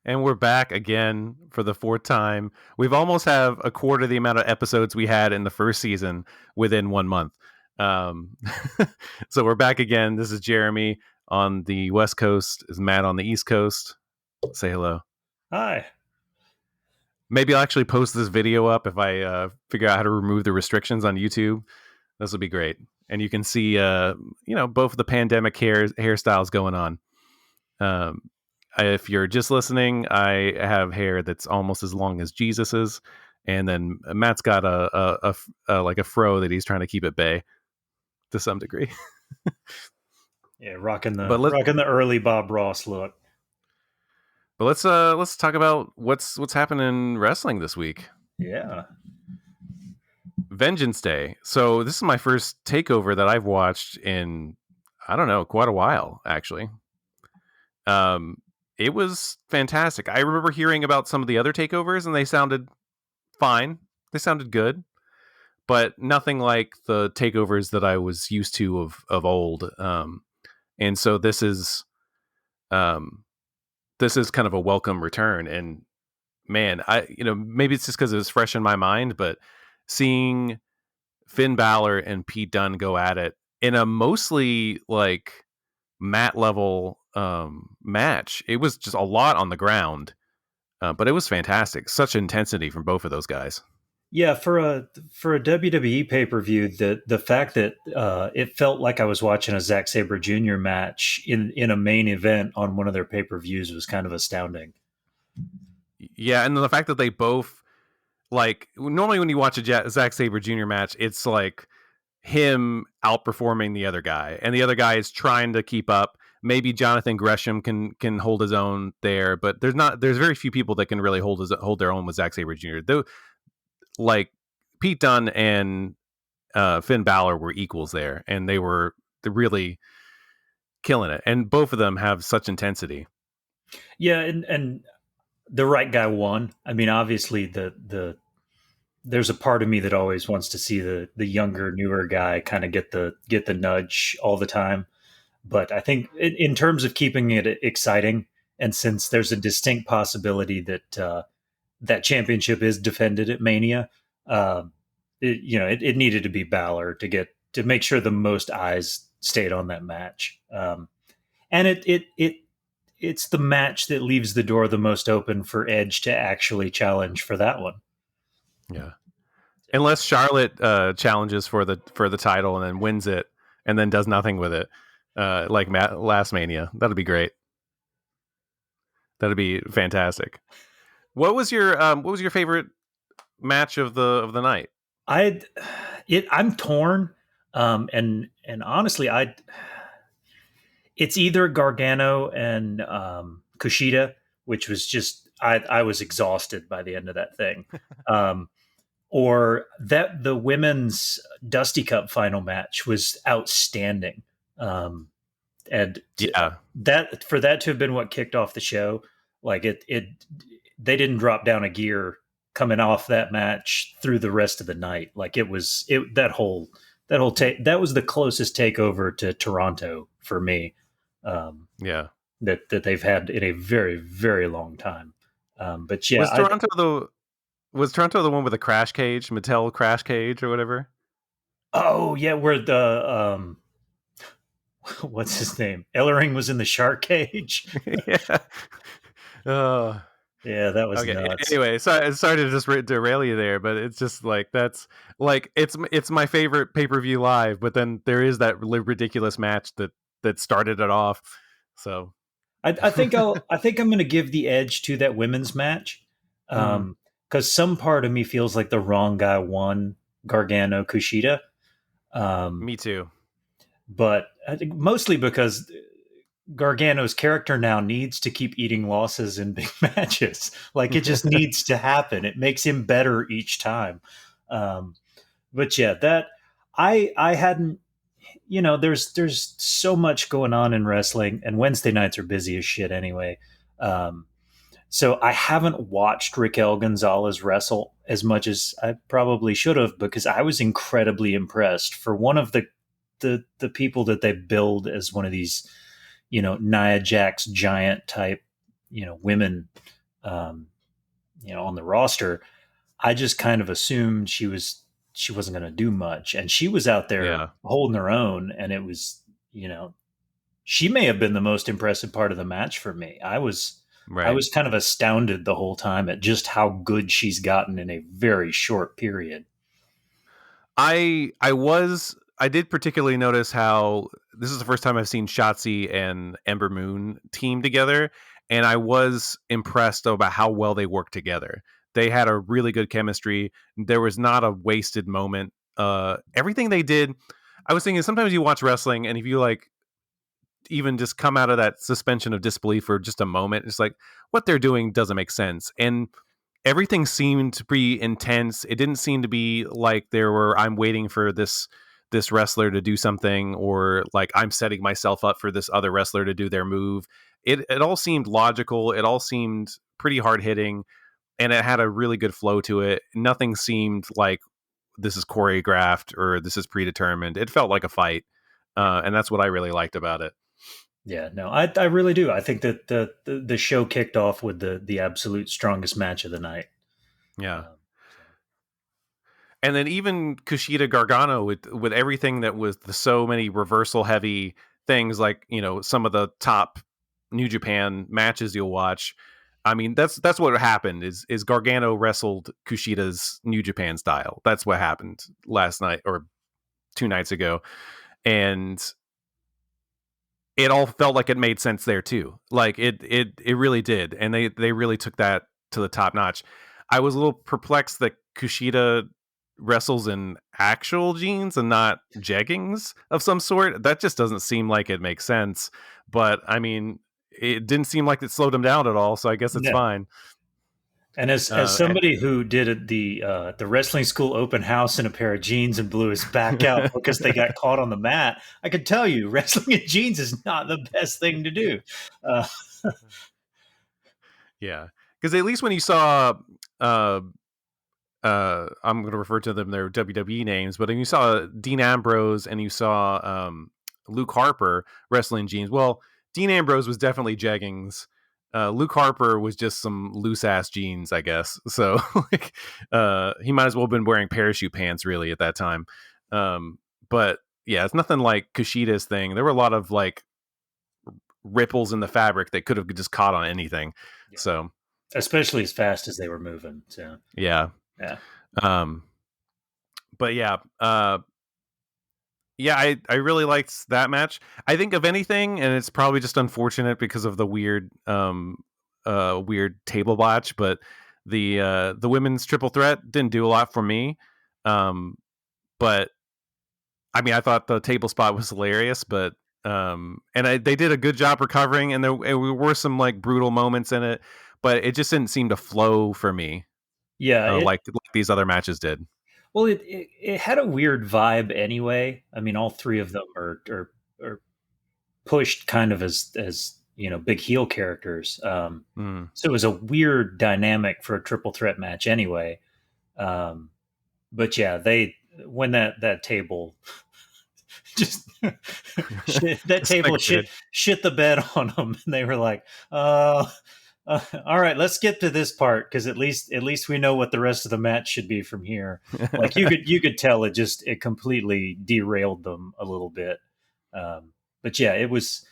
And we're back again for the fourth time. We've almost have a quarter the amount of episodes we had in the first season within 1 month. Um, so we're back again. This is Jeremy on the West Coast. Is Matt on the East Coast? Say hello. Hi. Maybe I'll actually post this video up if I figure out how to remove the restrictions on YouTube. This will be great. And you can see, both the pandemic hairstyles going on. If you're just listening, I have hair that's almost as long as Jesus's, and then Matt's got a fro that he's trying to keep at bay to some degree. Yeah, rocking the early Bob Ross look. But let's talk about what's happening in wrestling this week. Yeah. Vengeance Day. So this is my first takeover that I've watched in, I don't know, quite a while, actually. It was fantastic. I remember hearing about some of the other takeovers and they sounded fine. They sounded good, but nothing like the takeovers that I was used to of old. And so this is kind of a welcome return. And man, maybe it's just because it was fresh in my mind, but seeing Finn Balor and Pete Dunne go at it in a mostly like mat level match, it was just a lot on the ground, but it was fantastic. Such intensity from both of those guys. Yeah, for a WWE pay-per-view, the fact that it felt like I was watching a Zack Sabre Jr. match in a main event on one of their pay-per-views was kind of astounding. Yeah, and the fact that they both, like, normally when you watch a Zack Sabre Jr. match, it's like him outperforming the other guy, and the other guy is trying to keep up. Maybe Jonathan Gresham can hold his own there, but there's very few people that can really hold their own with Zack Sabre Jr. Though, like Pete Dunne and Finn Balor were equals there, and they're really killing it. And both of them have such intensity. Yeah, and the right guy won. I mean, obviously there's a part of me that always wants to see the younger, newer guy kind of get the nudge all the time. But I think in terms of keeping it exciting, and since there's a distinct possibility that that championship is defended at Mania, it needed to be Balor to make sure the most eyes stayed on that match. And it's the match that leaves the door the most open for Edge to actually challenge for that one. Yeah, unless Charlotte challenges for the title and then wins it and then does nothing with it. Like last Mania, that'd be great. That'd be fantastic. What was your favorite match of the night? I'm torn, and honestly, it's either Gargano and Kushida, which was just I was exhausted by the end of that thing, or that the women's Dusty Cup final match was outstanding. And yeah, that for that to have been what kicked off the show, like they didn't drop down a gear coming off that match through the rest of the night. Like that was the closest takeover to Toronto for me. That they've had in a very, very long time. But yeah, was Toronto the one with the crash cage, Mattel crash cage or whatever? Oh yeah, where the what's his name? Ellering was in the shark cage. Yeah. Yeah, that was nuts. Anyway, sorry to just derail you there, but it's just like that's like it's my favorite pay-per-view live, but then there is that ridiculous match that started it off. So I think I'm going to give the edge to that women's match, because some part of me feels like the wrong guy won Gargano Kushida. Me too. But I think mostly because Gargano's character now needs to keep eating losses in big matches. Like it just needs to happen. It makes him better each time. But yeah, that I hadn't, there's so much going on in wrestling, and Wednesday nights are busy as shit anyway. So I haven't watched Raquel Gonzalez wrestle as much as I probably should have, because I was incredibly impressed for one of the people that they build as one of these, Nia Jax giant type women, um, on the roster, I just kind of assumed she wasn't going to do much, and she was out there Yeah, holding her own, and it was, she may have been the most impressive part of the match for me. I right. was kind of astounded the whole time at just how good she's gotten in a very short period. I did particularly notice how this is the first time I've seen Shotzi and Ember Moon team together, and I was impressed about how well they worked together. They had a really good chemistry. There was not a wasted moment. Everything they did, I was thinking sometimes you watch wrestling and if you like even just come out of that suspension of disbelief for just a moment, it's like what they're doing doesn't make sense. And everything seemed to be intense. It didn't seem to be like there were I'm waiting for this wrestler to do something or like I'm setting myself up for this other wrestler to do their move. It all seemed logical. It all seemed pretty hard hitting and it had a really good flow to it. Nothing seemed like this is choreographed or this is predetermined. It felt like a fight. Yeah. And that's what I really liked about it. Yeah, no, I really do. I think that the show kicked off with the absolute strongest match of the night. Yeah. Um, so. And then even Kushida Gargano with everything that was the so many reversal heavy things like some of the top New Japan matches you'll watch. I mean that's what happened is Gargano wrestled Kushida's New Japan style. That's what happened last night or 2 nights ago, and it all felt like it made sense there too. Like it really did, and they really took that to the top notch. I was a little perplexed that Kushida wrestles in actual jeans and not jeggings of some sort. That just doesn't seem like it makes sense. But I mean, it didn't seem like it slowed him down at all, so I guess it's Yeah, fine. and as And somebody who did the wrestling school open house in a pair of jeans and blew his back out because they got caught on the mat, I can tell you, wrestling in jeans is not the best thing to do. Uh, yeah, because at least when you saw uh, I'm going to refer to them their WWE names, but when you saw Dean Ambrose and you saw Luke Harper wrestling jeans, well, Dean Ambrose was definitely jeggings. Luke Harper was just some loose ass jeans, I guess. So like, he might as well have been wearing parachute pants really at that time. But yeah, it's nothing like Kushida's thing. There were a lot of like ripples in the fabric that could have just caught on anything. yeah, So especially as fast as they were moving. So yeah. yeah, Um, but yeah, I really liked that match. I think of anything, and it's probably just unfortunate because of the weird table botch, but the women's triple threat didn't do a lot for me. Um, but I mean, I thought the table spot was hilarious, but they did a good job recovering, and there were some like brutal moments in it, but it just didn't seem to flow for me, yeah. like these other matches did. Well, it had a weird vibe anyway. I mean, all three of them are pushed kind of as big heel characters. Mm. So it was a weird dynamic for a triple threat match anyway. Um, but yeah, they when that table just that It's not table good. shit the bed on them, and they were like, all right, let's get to this part because at least we know what the rest of the match should be from here." Like you could tell it completely derailed them a little bit. But yeah, it was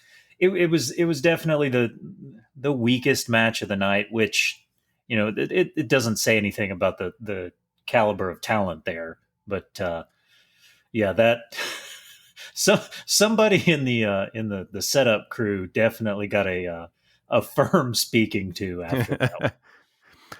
definitely the weakest match of the night, which it doesn't say anything about the caliber of talent there, but yeah, that somebody in the setup crew definitely got a firm speaking to after that.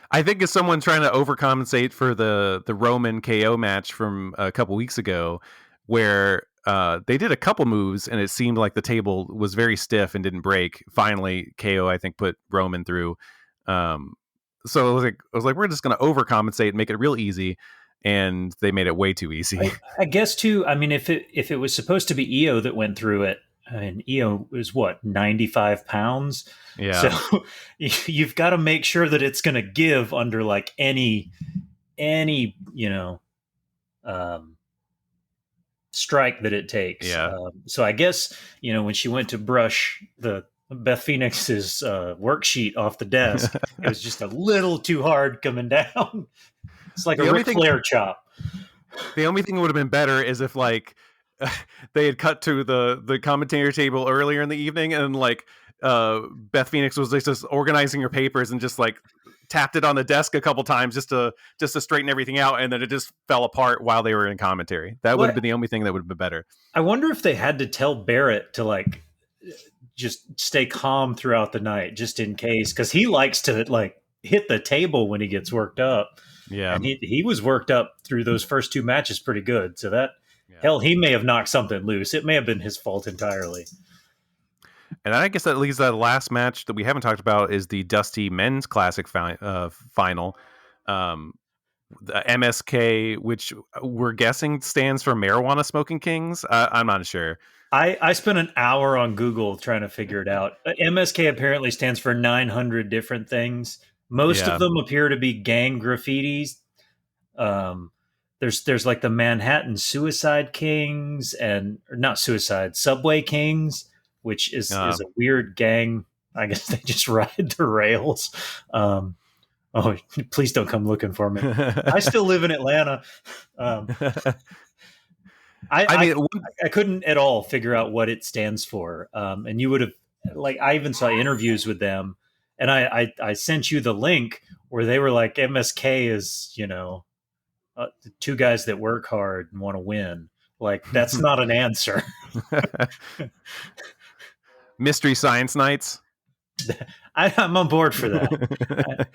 I think as someone trying to overcompensate for the Roman KO match from a couple weeks ago, where they did a couple moves and it seemed like the table was very stiff and didn't break. Finally, KO I think put Roman through. Um, so I was like, we're just going to overcompensate and make it real easy, and they made it way too easy. I guess too. I mean, if it was supposed to be EO that went through it, and EO is what 95 pounds, so Yeah, you've got to make sure that it's going to give under like any um, strike that it takes. yeah, So I guess when she went to brush Beth Phoenix's worksheet off the desk. It was just a little too hard coming down. It's like The a only Ric thing Flair chop. the only thing that would have been better is if like they had cut to the commentator table earlier in the evening and like Beth Phoenix was just organizing her papers and just like tapped it on the desk a couple times just to straighten everything out, and then it just fell apart while they were in commentary. That would have been the only thing that would have been better. I wonder if they had to tell Barrett to like just stay calm throughout the night, just in case, because he likes to like hit the table when he gets worked up. Yeah, and he was worked up through those first two matches pretty good. So that yeah. hell, he may have knocked something loose. It may have been his fault entirely. And I guess that leaves that last match that we haven't talked about is the Dusty Men's Classic final. The MSK, which we're guessing stands for Marijuana Smoking Kings. I'm not sure. I spent an hour on Google trying to figure it out. MSK apparently stands for 900 different things. Most of them appear to be gang graffitis. There's like the Manhattan Suicide Kings and not Suicide Subway Kings, which is a weird gang. I guess they just ride the rails. Oh, please don't come looking for me. I still live in Atlanta. I couldn't at all figure out what it stands for. And you would have, like, I even saw interviews with them, and I sent you the link where they were like, MSK is, the two guys that work hard and want to win. Like, that's not an answer. Mystery Science Nights. I'm on board for that.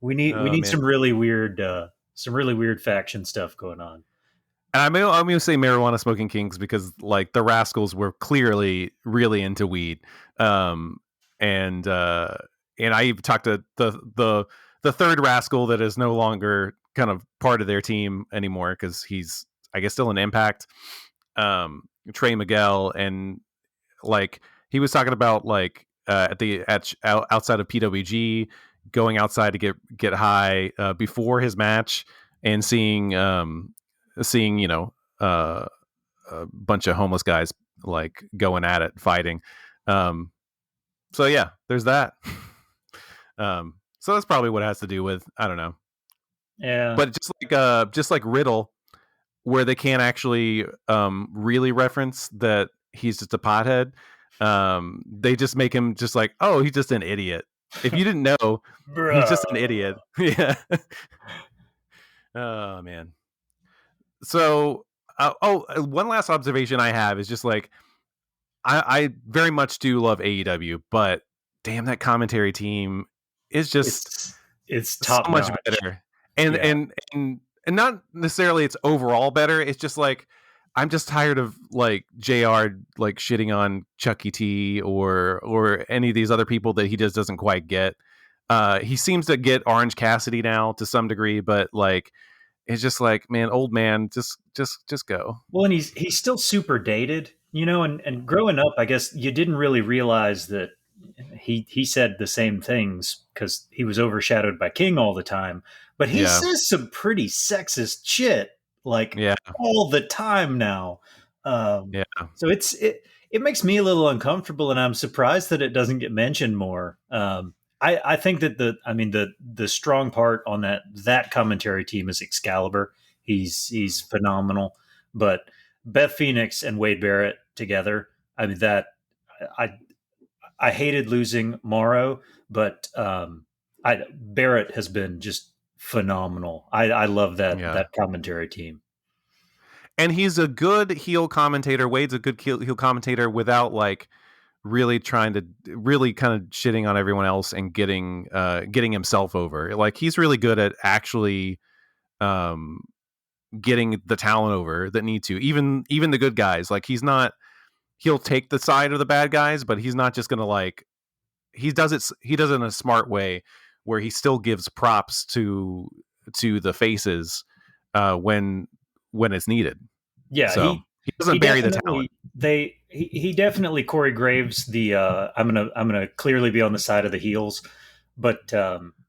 We need some really weird faction stuff going on. And I'm going to say Marijuana Smoking Kings because like the Rascals were clearly really into weed. And I talked to the third Rascal that is no longer kind of part of their team anymore because he's, I guess, still in Impact. Trey Miguel, and like he was talking about like outside of PWG, going outside to get high before his match and seeing a bunch of homeless guys like going at it, fighting. So yeah, there's that. So that's probably what it has to do with, I don't know. Yeah. But just like Riddle, where they can't actually really reference that he's just a pothead, they just make him just like, oh, he's just an idiot. If you didn't know, he's just an idiot. Yeah. Oh man. So, one last observation I have is just like, I very much do love AEW, but damn, that commentary team is just it's top so much notch. better, and not necessarily it's overall better. It's just like I'm just tired of like JR like shitting on Chucky T or any of these other people that he just doesn't quite get. He seems to get Orange Cassidy now to some degree, but like it's just like, man, old man, just go. Well, and he's still super dated, and growing up, I guess you didn't really realize that he said the same things because he was overshadowed by King all the time. But he says some pretty sexist shit like all the time now. So it makes me a little uncomfortable, and I'm surprised that it doesn't get mentioned more. I think that the strong part on that commentary team is Excalibur. He's phenomenal, but Beth Phoenix and Wade Barrett together. I mean, that I hated losing Morrow, but Barrett has been just phenomenal. I love that commentary team. And he's a good heel commentator. Wade's a good heel commentator without like really trying to really kind of shitting on everyone else and getting himself over. Like he's really good at actually getting the talent over that need to, even the good guys. Like he'll take the side of the bad guys, but he's not just gonna like, he does it in a smart way where he still gives props to the faces when it's needed. Yeah, so he doesn't bury the talent. He definitely Corey Graves the I'm gonna clearly be on the side of the heels, but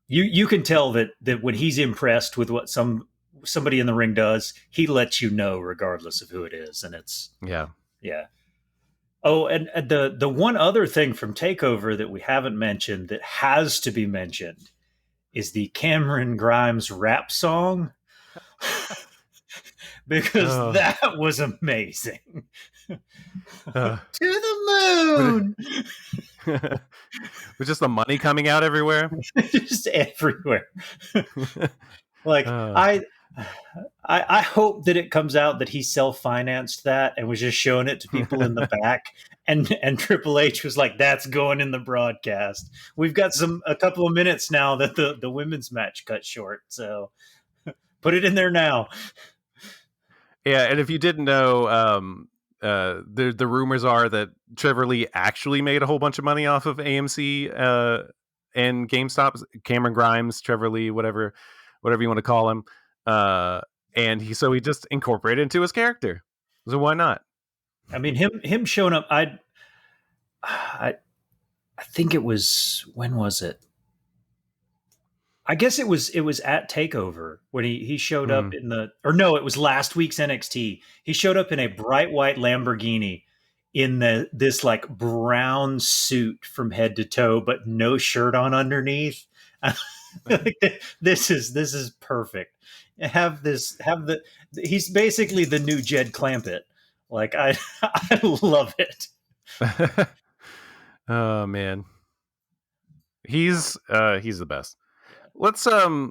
you can tell that when he's impressed with what somebody in the ring does, he lets you know regardless of who it is, and it's yeah. Oh, and the one other thing from TakeOver that we haven't mentioned that has to be mentioned is the Cameron Grimes rap song because Oh, that was amazing. uh, To the with, moon, with just the money coming out everywhere. just everywhere. Like uh, I hope that it comes out that he self-financed that and was just showing it to people in the back, and Triple H was like, "That's going in the broadcast." We've got a couple of minutes now that the women's match cut short, so put it in there now. yeah, and if you didn't know, the rumors are that Trevor Lee actually made a whole bunch of money off of AMC and GameStop. Cameron Grimes, Trevor Lee, whatever you want to call him, and he just incorporated into his character. So why not? I mean, him showing up. I think it was, when was it? I guess it was at TakeOver when he showed up Mm. in it was last week's NXT. He showed up in a bright white Lamborghini in this like brown suit from head to toe, but no shirt on underneath. Like, this is perfect. He's basically the new Jed Clampett. Like I love it. Oh man, he's the best. Yeah. Let's I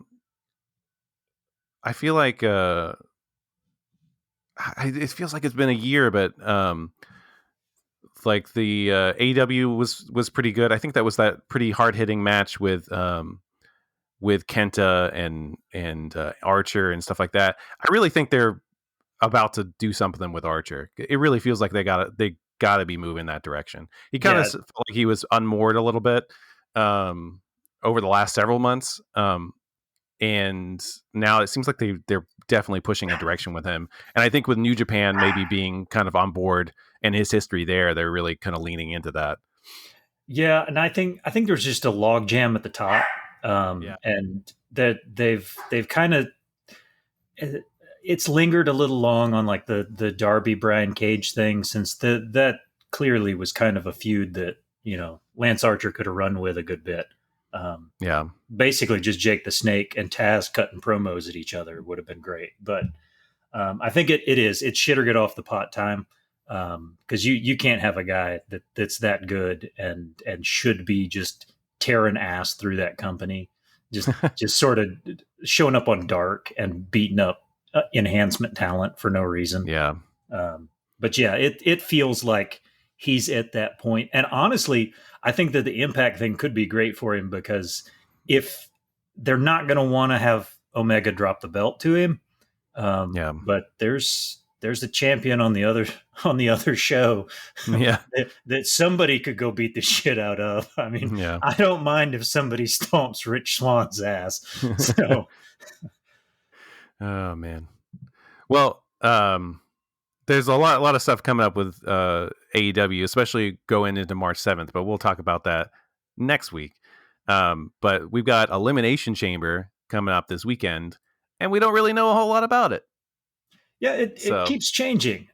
feel like it feels like it's been a year, but like the AW was pretty good. I think that was that pretty hard hitting match with Kenta and Archer and stuff like that. I really think they're about to do something with Archer. It really feels like they gotta be moving that direction. He kind of Yeah, felt like he was unmoored a little bit over the last several months. And now it seems like they're definitely pushing a direction with him. And I think with New Japan maybe being kind of on board and his history there, they're really kind of leaning into that. yeah, and I think there's just a log jam at the top, Yeah. and that they've kind of it's lingered a little long on like the Darby Brian Cage thing, since that clearly was kind of a feud that Lance Archer could have run with a good bit. Yeah. Basically, just Jake the Snake and Taz cutting promos at each other would have been great, but I think it's shit or get off the pot time, because you can't have a guy that's that good and should be just tearing ass through that company, just sort of showing up on Dark and beating up enhancement talent for no reason. Yeah. But yeah, it feels like he's at that point. And honestly, I think that the Impact thing could be great for him, because if they're not going to want to have Omega drop the belt to him, Yeah. but there's a champion on the other show Yeah. that somebody could go beat the shit out of. I mean, Yeah. I don't mind if somebody stomps Rich Swann's ass. So Oh man. Well, there's a lot of stuff coming up with AEW, especially going into March 7th, but we'll talk about that next week. But we've got Elimination Chamber coming up this weekend, and we don't really know a whole lot about it. yeah, it keeps changing.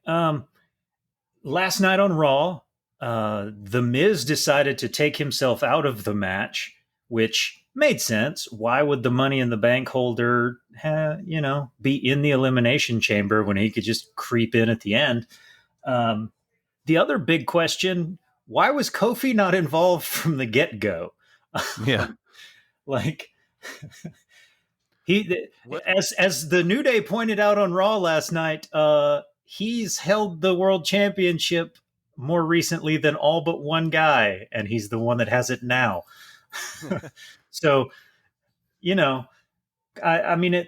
Last night on Raw, The Miz decided to take himself out of the match, which made sense. Why would the Money in the Bank holder, be in the Elimination Chamber when he could just creep in at the end? The other big question: why was Kofi not involved from the get-go? Yeah. Like as the New Day pointed out on Raw last night, he's held the world championship more recently than all but one guy, and he's the one that has it now. So, I mean,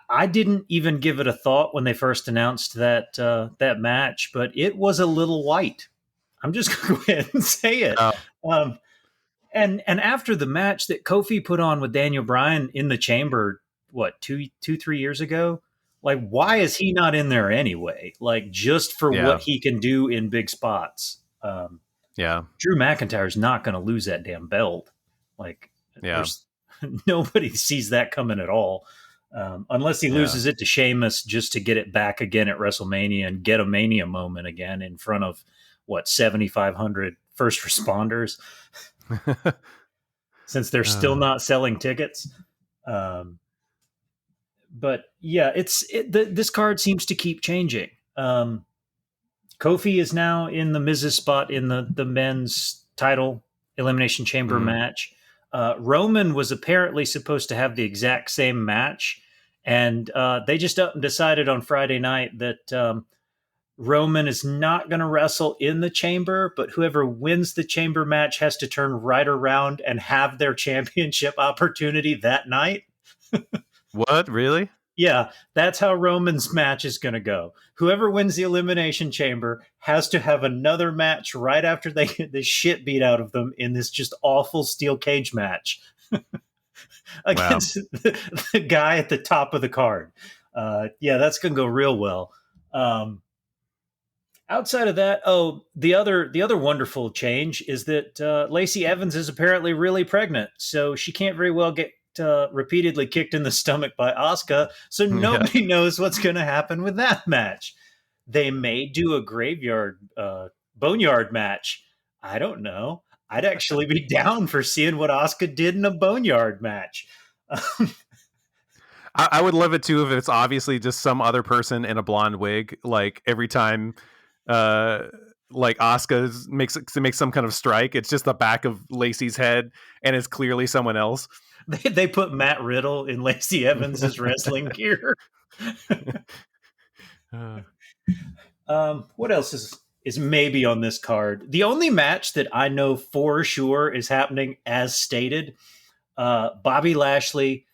I didn't even give it a thought when they first announced that match, but it was a little white. I'm just going to go ahead and say it. Oh. And after the match that Kofi put on with Daniel Bryan in the Chamber, what, 3 years ago? Like, why is he not in there anyway? Like, just for what he can do in big spots. Yeah. Drew McIntyre's not going to lose that damn belt. Like, there's nobody sees that coming at all. Unless he loses it to Sheamus just to get it back again at WrestleMania and get a Mania moment again in front of 7,500 first responders since they're still not selling tickets. But yeah, this card seems to keep changing. Kofi is now in the Miz's spot in the men's title Elimination Chamber match. Roman was apparently supposed to have the exact same match, and they just decided on Friday night that Roman is not going to wrestle in the chamber, but whoever wins the chamber match has to turn right around and have their championship opportunity that night. What? Really? Yeah, that's how Roman's match is going to go. Whoever wins the Elimination Chamber has to have another match right after they get the shit beat out of them in this just awful steel cage match against the guy at the top of the card. Yeah, that's going to go real well. Outside of that, the other wonderful change is that Lacey Evans is apparently really pregnant, so she can't very well get repeatedly kicked in the stomach by Asuka, so nobody knows what's going to happen with that match. They may do a boneyard match. I don't know. I'd actually be down for seeing what Asuka did in a boneyard match. I would love it too if it's obviously just some other person in a blonde wig. Like every time, like Asuka makes some kind of strike, it's just the back of Lacey's head, and it's clearly someone else. They put Matt Riddle in Lacey Evans' wrestling gear. What else is maybe on this card? The only match that I know for sure is happening as stated, Bobby Lashley,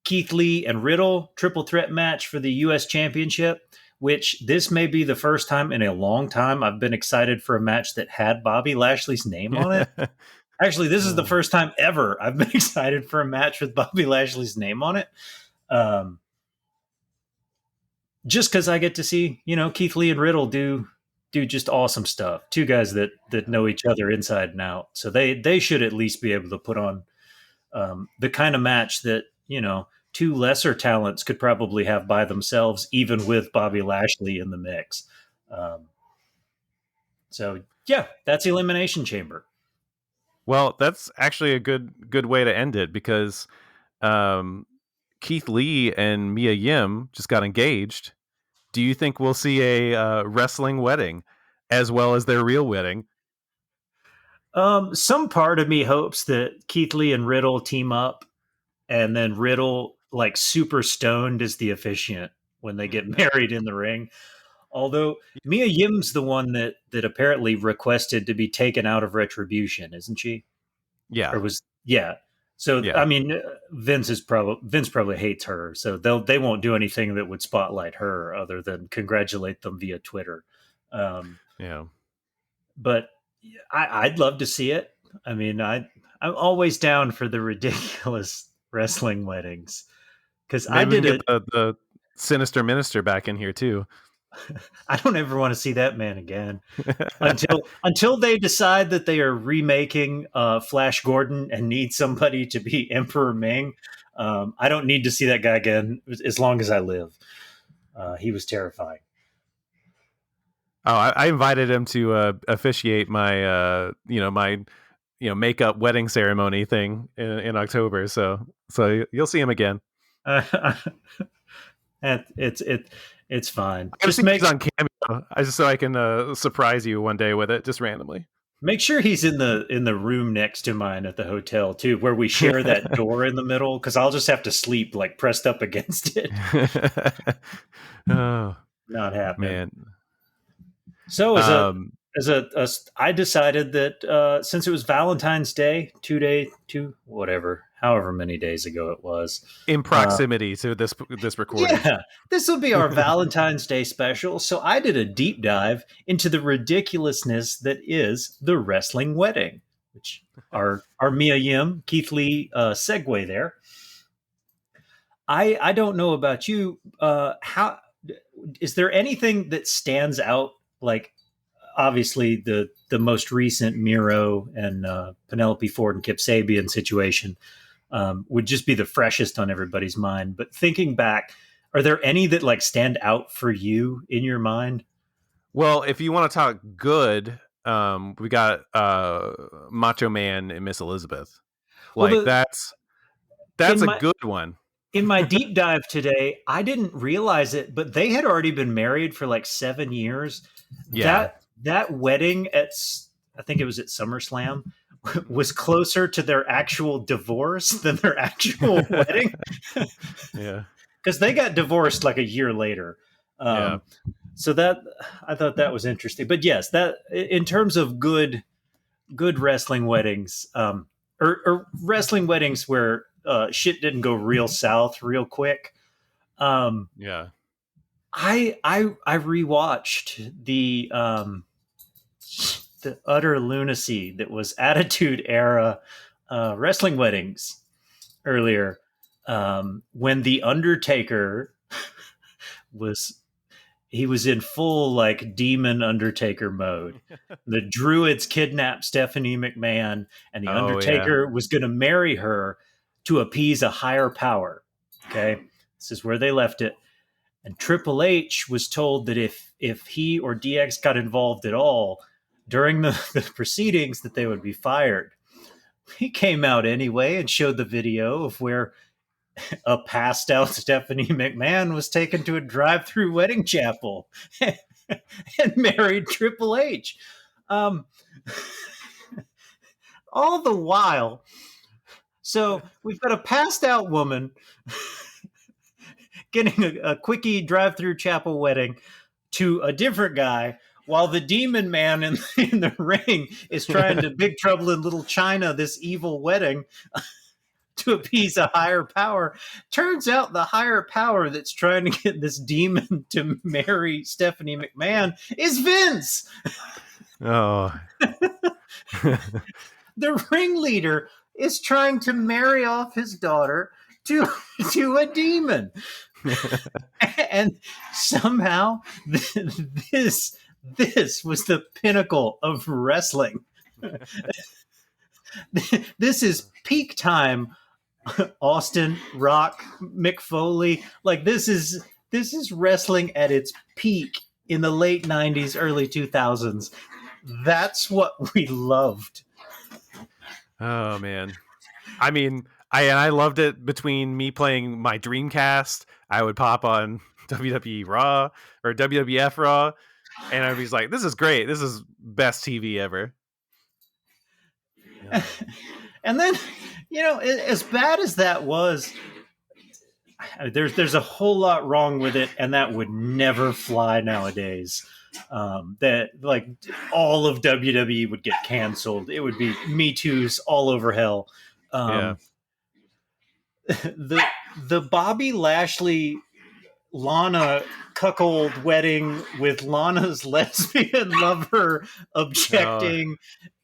Keith Lee, and Riddle triple threat match for the U.S. Championship, which this may be the first time in a long time I've been excited for a match that had Bobby Lashley's name on it. Actually, this is the first time ever I've been excited for a match with Bobby Lashley's name on it. Just because I get to see, Keith Lee and Riddle do just awesome stuff. Two guys that know each other inside and out. So they should at least be able to put on the kind of match that, two lesser talents could probably have by themselves, even with Bobby Lashley in the mix. So, yeah, that's Elimination Chamber. Well, that's actually a good way to end it because Keith Lee and Mia Yim just got engaged. Do you think we'll see a wrestling wedding as well as their real wedding? Some part of me hopes that Keith Lee and Riddle team up, and then Riddle, like super stoned, is the officiant when they get married in the ring. Although Mia Yim's the one that apparently requested to be taken out of Retribution, isn't she? Yeah. So yeah. I mean, Vince probably hates her, so they won't do anything that would spotlight her other than congratulate them via Twitter. Yeah. But I'd love to see it. I mean, I'm always down for the ridiculous wrestling weddings because I did get the Sinister Minister back in here too. I don't ever want to see that man again until they decide that they are remaking Flash Gordon and need somebody to be Emperor Ming. I don't need to see that guy again as long as I live. He was terrifying. Oh, I invited him to officiate my makeup wedding ceremony thing in October. So you'll see him again. It's fine. Just make it on Cameo, just so I can surprise you one day with it, just randomly. Make sure he's in the room next to mine at the hotel too, where we share that door in the middle, because I'll just have to sleep like pressed up against it. Oh, not happening. Man. So I decided that since it was Valentine's Day, however many days ago it was, in proximity to this recording. Yeah, this will be our Valentine's Day special. So I did a deep dive into the ridiculousness that is the wrestling wedding, which our Mia Yim, Keith Lee segue there. I don't know about you. How is there anything that stands out? Like, obviously the most recent Miro and Penelope Ford and Kip Sabian situation would just be the freshest on everybody's mind. But thinking back, are there any that like stand out for you in your mind? Well, if you want to talk good, we got Macho Man and Miss Elizabeth. Well, Like the that's in a my good one. in my deep dive today, I didn't realize it, but they had already been married for like 7 years. Yeah. That wedding I think it was at SummerSlam, was closer to their actual divorce than their actual wedding, Yeah. because they got divorced like a year later. Yeah. So that I thought that was interesting. But yes, that in terms of good wrestling weddings, or wrestling weddings where shit didn't go real south real quick. Yeah. I rewatched the utter lunacy that was Attitude Era wrestling weddings earlier, when the Undertaker was he was in full like demon Undertaker mode. The Druids kidnapped Stephanie McMahon, and the Oh yeah. Undertaker was going to marry her to appease a higher power. Okay, this is where they left it. And Triple H was told that if he or DX got involved at all during the proceedings, that they would be fired. He came out anyway and showed the video of where a passed out Stephanie McMahon was taken to a drive-through wedding chapel and married Triple H. Um, all the while, so we've got a passed out woman getting a quickie drive-through chapel wedding to a different guy, while the demon man in the ring is trying to Big Trouble in Little China this evil wedding to appease a higher power. Turns out the higher power that's trying to get this demon to marry Stephanie McMahon is Vince. Oh. The ringleader is trying to marry off his daughter to a demon. And somehow this was the pinnacle of wrestling. This is peak time. Austin, Rock, Mick Foley, like this is wrestling at its peak in the late 90s, early 2000s. That's what we loved. Oh man. I mean, I loved it. Between me playing my Dreamcast, I would pop on WWE Raw or WWF Raw, and I'd be like, "This is great. This is best TV ever." Yeah. And then, as bad as that was, there's a whole lot wrong with it, and that would never fly nowadays. That like all of WWE would get canceled. It would be Me Too's all over hell. Yeah. The Bobby Lashley Lana cuckold wedding with Lana's lesbian lover objecting,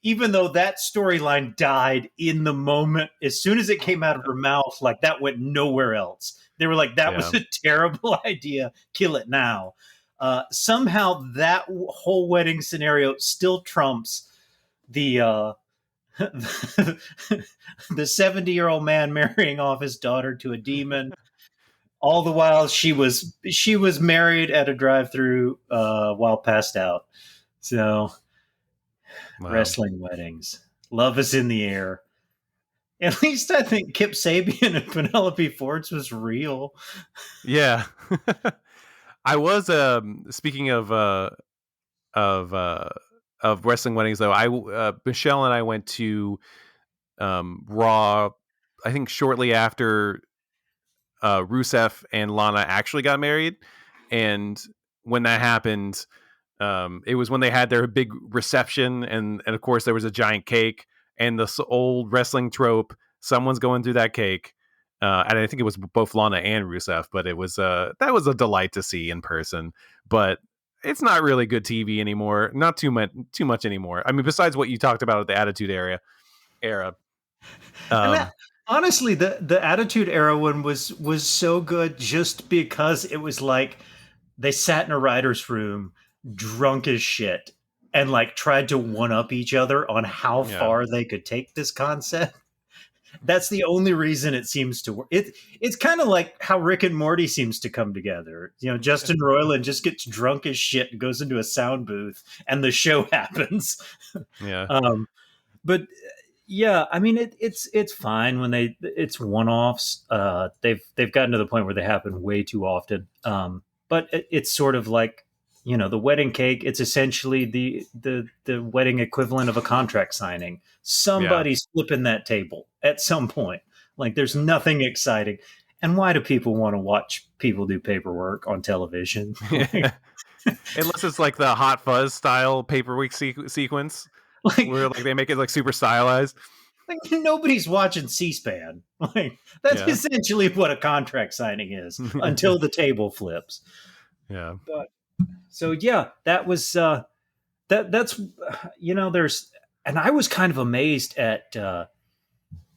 even though that storyline died in the moment. As soon as it came out of her mouth, like that went nowhere else. They were like, that was a terrible idea. Kill it now. Somehow that whole wedding scenario still trumps the the 70-year-old man marrying off his daughter to a demon. All the while she was married at a drive-through while passed out. So wrestling weddings, love is in the air. At least I think Kip Sabian and Penelope Ford's was real. Yeah. I was speaking of wrestling weddings though. Michelle and I went to Raw, I think shortly after Rusev and Lana actually got married, and when that happened, it was when they had their big reception, and of course there was a giant cake, and the old wrestling trope, someone's going through that cake, and I think it was both Lana and Rusev, but it was that was a delight to see in person, but it's not really good TV anymore, not too much anymore. I mean, besides what you talked about at the Attitude Era. Honestly, the Attitude Era one was so good just because it was like they sat in a writer's room drunk as shit and like tried to one up each other on how far they could take this concept. That's the only reason it seems to work. It's kind of like how Rick and Morty seems to come together. Justin Roiland just gets drunk as shit and goes into a sound booth, and the show happens. Yeah. But yeah, I mean it's fine when it's one offs. They've gotten to the point where they happen way too often. But it's sort of like the wedding cake. It's essentially the wedding equivalent of a contract signing. Somebody's flipping that table at some point. Like there's nothing exciting. And why do people want to watch people do paperwork on television? Unless it's like the Hot Fuzz style paperwork sequence, where like they make it like super stylized. Like nobody's watching C-SPAN. Like that's essentially what a contract signing is until the table flips. Yeah. But so yeah, that was that's there's, and I was kind of amazed at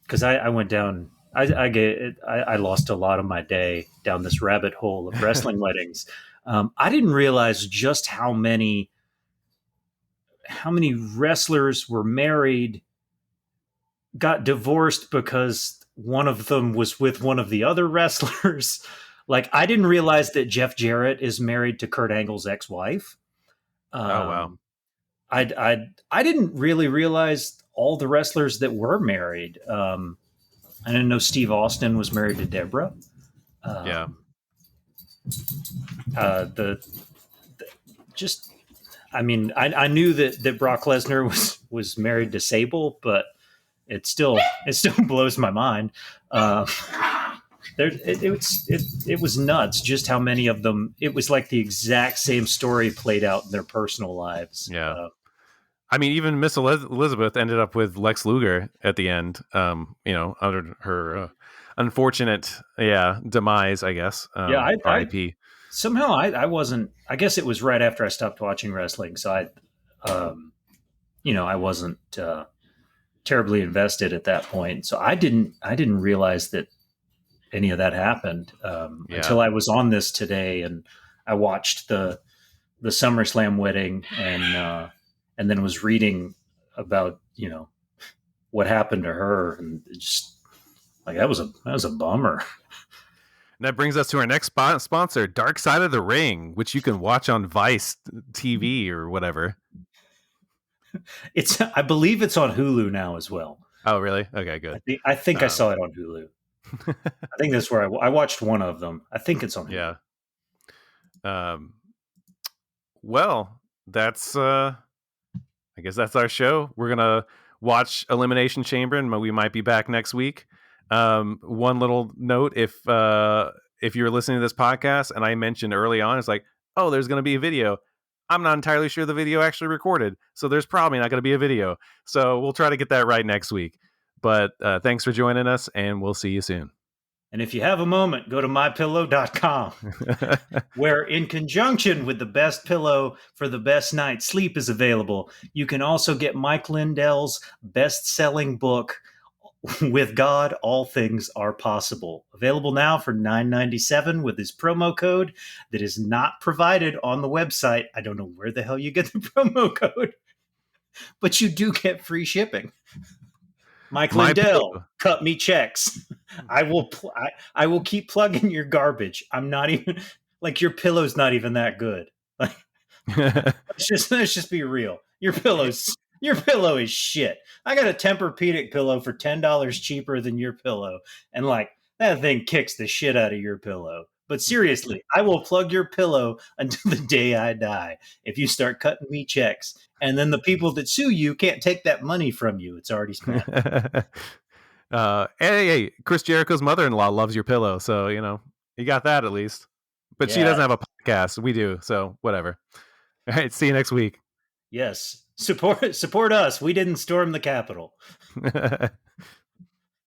because I went down. I lost a lot of my day down this rabbit hole of wrestling weddings. I didn't realize just how many wrestlers were married, got divorced because one of them was with one of the other wrestlers. Like I didn't realize that Jeff Jarrett is married to Kurt Angle's ex-wife. Oh wow! I didn't really realize all the wrestlers that were married. I didn't know Steve Austin was married to Deborah. Yeah. I mean, I knew that Brock Lesnar was married to Sable, but it still blows my mind. It was nuts just how many of them. It was like the exact same story played out in their personal lives. Yeah. I mean, even Miss Elizabeth ended up with Lex Luger at the end. Under her unfortunate, demise, I guess. R.I.P. Somehow I wasn't. I guess it was right after I stopped watching wrestling, so I wasn't terribly invested at that point. So I didn't realize that any of that happened until I was on this today, and I watched the SummerSlam wedding, and then was reading about what happened to her, and just like that was a bummer. And that brings us to our next sponsor, Dark Side of the Ring, which you can watch on Vice TV or whatever. I believe it's on Hulu now as well. Oh, really? Okay, good. I think I saw it on Hulu. I think that's where I watched one of them. I think it's on Hulu. Yeah. Well, that's I guess that's our show. We're gonna watch Elimination Chamber, and we might be back next week. One little note: if you're listening to this podcast, and I mentioned early on, it's like, oh, there's gonna be a video. I'm not entirely sure the video actually recorded, so there's probably not going to be a video. So we'll try to get that right next week. But thanks for joining us, and we'll see you soon. And if you have a moment, go to mypillow.com, where in conjunction with the best pillow for the best night's sleep is available. You can also get Mike Lindell's best-selling book, With God, All Things Are Possible. Available now for $9.97 with his promo code that is not provided on the website. I don't know where the hell you get the promo code, but you do get free shipping. Mike Lindell, cut me checks. I will keep plugging your garbage. I'm not even like your pillow's not even that good. Like, let's just be real. Your pillow is shit. I got a Tempur-Pedic pillow for $10 cheaper than your pillow, and like that thing kicks the shit out of your pillow. But seriously, I will plug your pillow until the day I die if you start cutting me checks. And then the people that sue you can't take that money from you. It's already spent. Hey, Chris Jericho's mother-in-law loves your pillow, so you got that at least. But she doesn't have a podcast. We do, so whatever. All right, see you next week. Yes. Support us. We didn't storm the Capitol.